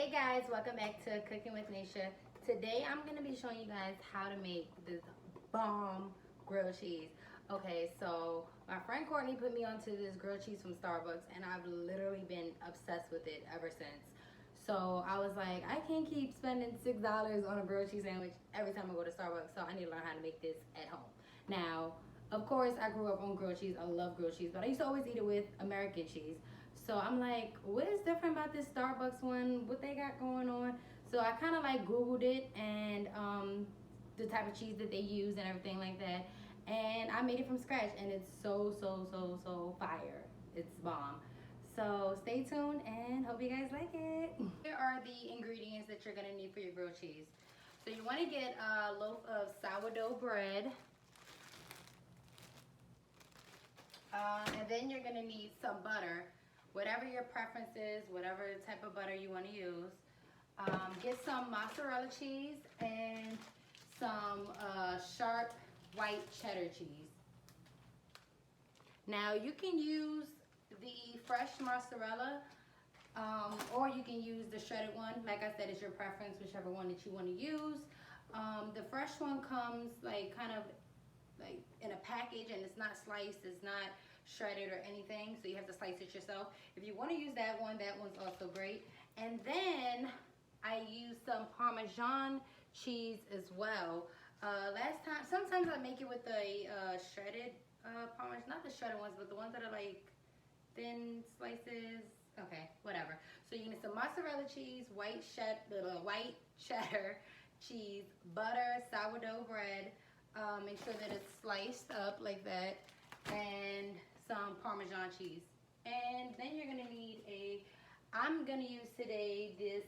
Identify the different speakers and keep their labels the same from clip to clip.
Speaker 1: Hey guys, welcome back to Cooking with Naisha. Today I'm going to be showing you guys how to make this bomb grilled cheese. Okay, so my friend Courtney put me onto this grilled cheese from Starbucks and I've literally been obsessed with it ever since. So I was like, I can't keep spending $6 on a grilled cheese sandwich every time I go to Starbucks, so I need to learn how to make this at home. Now, of course, I grew up on grilled cheese. I love grilled cheese, but I used to always eat it with American cheese. So I'm like, what is different about this Starbucks one? What they got going on? So I kind of like Googled it and the type of cheese that they use and everything like that. And I made it from scratch and it's so fire. It's bomb. So stay tuned and hope you guys like it. Here are the ingredients that you're gonna need for your grilled cheese. So you wanna get a loaf of sourdough bread. And then you're gonna need some butter, whatever your preference is, whatever type of butter you want to use. Get some mozzarella cheese and some sharp white cheddar cheese. Now you can use the fresh mozzarella or you can use the shredded one. Like I said, it's your preference, whichever one that you want to use. The fresh one comes like kind of like in a package and it's not sliced, it's not shredded or anything, so you have to slice it yourself. If you want to use that one's also great. And then I use some Parmesan cheese as well. Sometimes I make it with the shredded Parmesan, not the shredded ones, but the ones that are like thin slices. Okay, whatever. So you need some mozzarella cheese, white cheddar cheese, butter, sourdough bread. Make sure that it's sliced up like that, and some Parmesan cheese. And then you're gonna need I'm gonna use today this,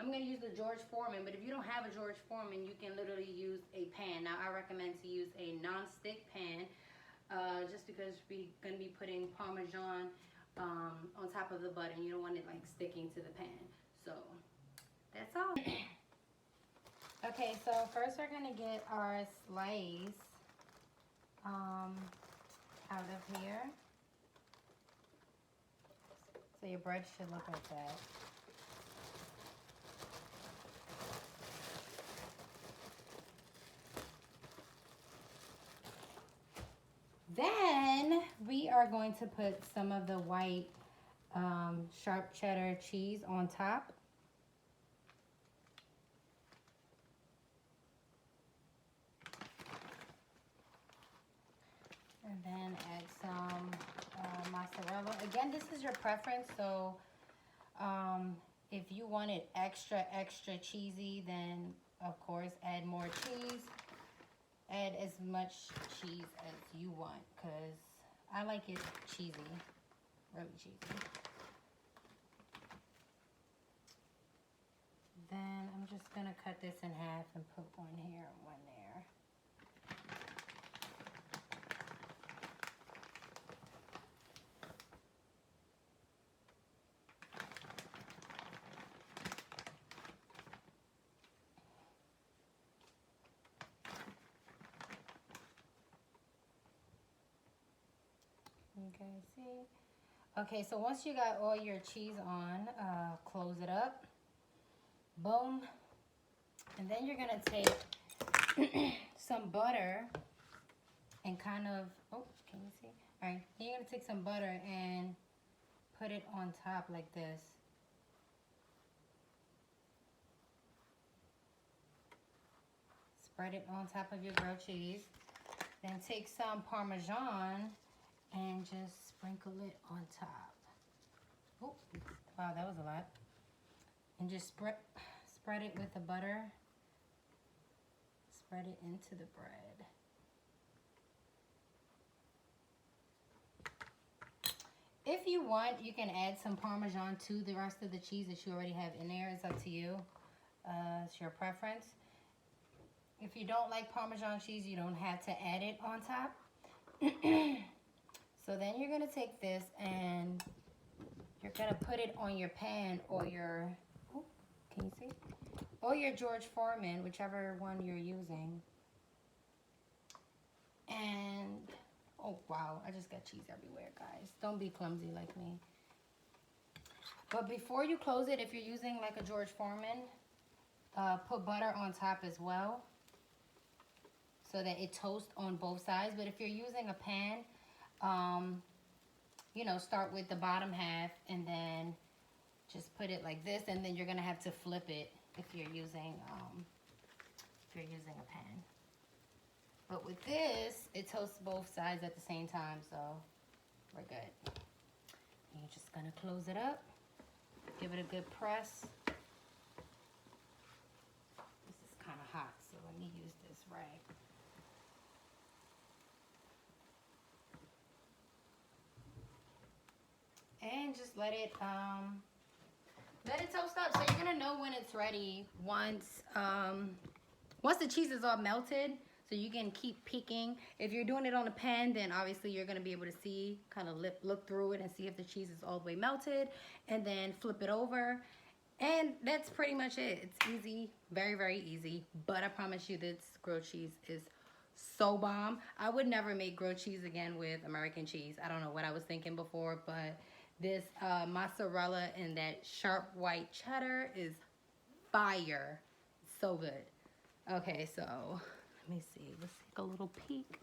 Speaker 1: I'm gonna use the George Foreman, but if you don't have a George Foreman, you can literally use a pan. Now I recommend to use a non-stick pan, just because we're gonna be putting Parmesan on top of the butter, and you don't want it like sticking to the pan. So that's all. Okay, so first we're gonna get our slice out of here. So your bread should look like that. Then we are going to put some of the white sharp cheddar cheese on top. And then add some mozzarella. Again, this is your preference, so if you want it extra cheesy, then of course add more cheese. Add as much cheese as you want, because I like it cheesy, really cheesy. Then I'm just gonna cut this in half and put one here and one there. Okay, see? Okay, so once you got all your cheese on, close it up. Boom. And then you're gonna take some butter and kind of, oh, can you see? All right, then you're gonna take some butter and put it on top like this. Spread it on top of your grilled cheese. Then take some Parmesan and just sprinkle it on top. Oh, wow, that was a lot. And just spread it with the butter. Spread it into the bread. If you want, you can add some Parmesan to the rest of the cheese that you already have in there. It's up to you. It's your preference. If you don't like Parmesan cheese, you don't have to add it on top. So then you're gonna take this and you're gonna put it on your pan or your, oh, can you see? Or your George Foreman, whichever one you're using. And, oh wow, I just got cheese everywhere, guys. Don't be clumsy like me. But before you close it, if you're using like a George Foreman, put butter on top as well so that it toasts on both sides. But if you're using a pan, you know, start with the bottom half and then just put it like this, and then you're gonna have to flip it if you're using a pan. But with this, it toasts both sides at the same time, so we're good. And you're just gonna close it up, give it a good press. This is kind of hot, so let me use this rag. And just let it toast up. So you're gonna know when it's ready once the cheese is all melted. So you can keep peeking. If you're doing it on a pan, then obviously you're gonna be able to see, kind of look through it and see if the cheese is all the way melted, and then flip it over. And that's pretty much it. It's easy, very, very easy. But I promise you, this grilled cheese is so bomb. I would never make grilled cheese again with American cheese. I don't know what I was thinking before, but this mozzarella and that sharp white cheddar is fire. So good. Okay, so let me see. Let's take a little peek.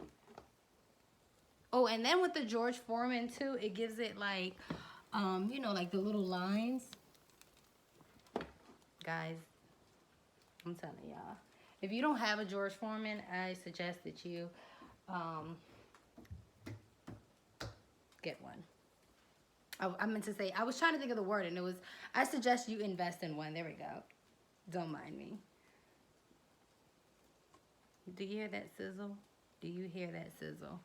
Speaker 1: Oh, and then with the George Foreman too, it gives it like, you know, like the little lines. Guys, I'm telling y'all, if you don't have a George Foreman, I suggest that you get one. I meant to say, I was trying to think of the word, and it was, I suggest you invest in one. There we go. Don't mind me. Do you hear that sizzle? Do you hear that sizzle?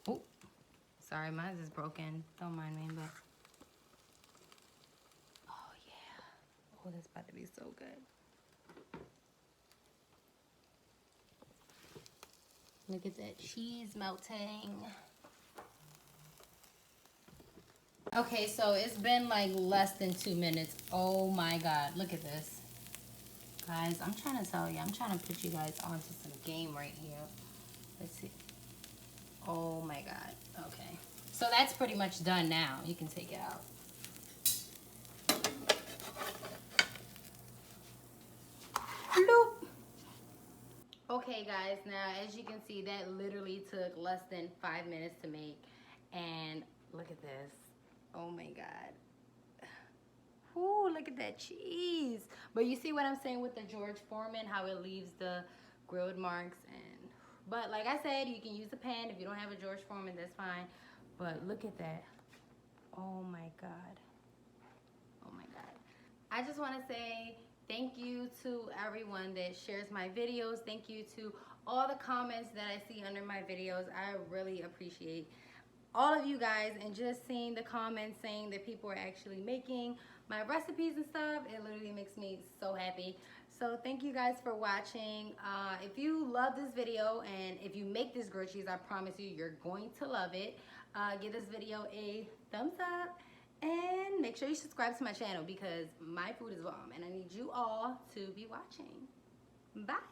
Speaker 1: Oh, sorry, mine is broken. Don't mind me, but. Oh, yeah. Oh, that's about to be so good. Look at that cheese melting. Okay, so it's been like less than 2 minutes. Oh my God, look at this. Guys, I'm trying to tell you, I'm trying to put you guys onto some game right here. Let's see. Oh my God, okay. So that's pretty much done now. You can take it out. Bloop. Okay guys, now as you can see, that literally took less than 5 minutes to make. And look at this. Oh my God. Ooh, look at that cheese. But you see what I'm saying with the George Foreman, how it leaves the grilled marks. But like I said, you can use a pan. If you don't have a George Foreman, that's fine. But look at that. Oh my God. Oh my God. I just want to say thank you to everyone that shares my videos. Thank you to all the comments that I see under my videos. I really appreciate all of you guys, and just seeing the comments saying that people are actually making my recipes and stuff, it literally makes me so happy. So thank you guys for watching. If you love this video and if you make this grilled cheese, I promise you, you're going to love it. Give this video a thumbs up and make sure you subscribe to my channel because my food is bomb and I need you all to be watching. Bye.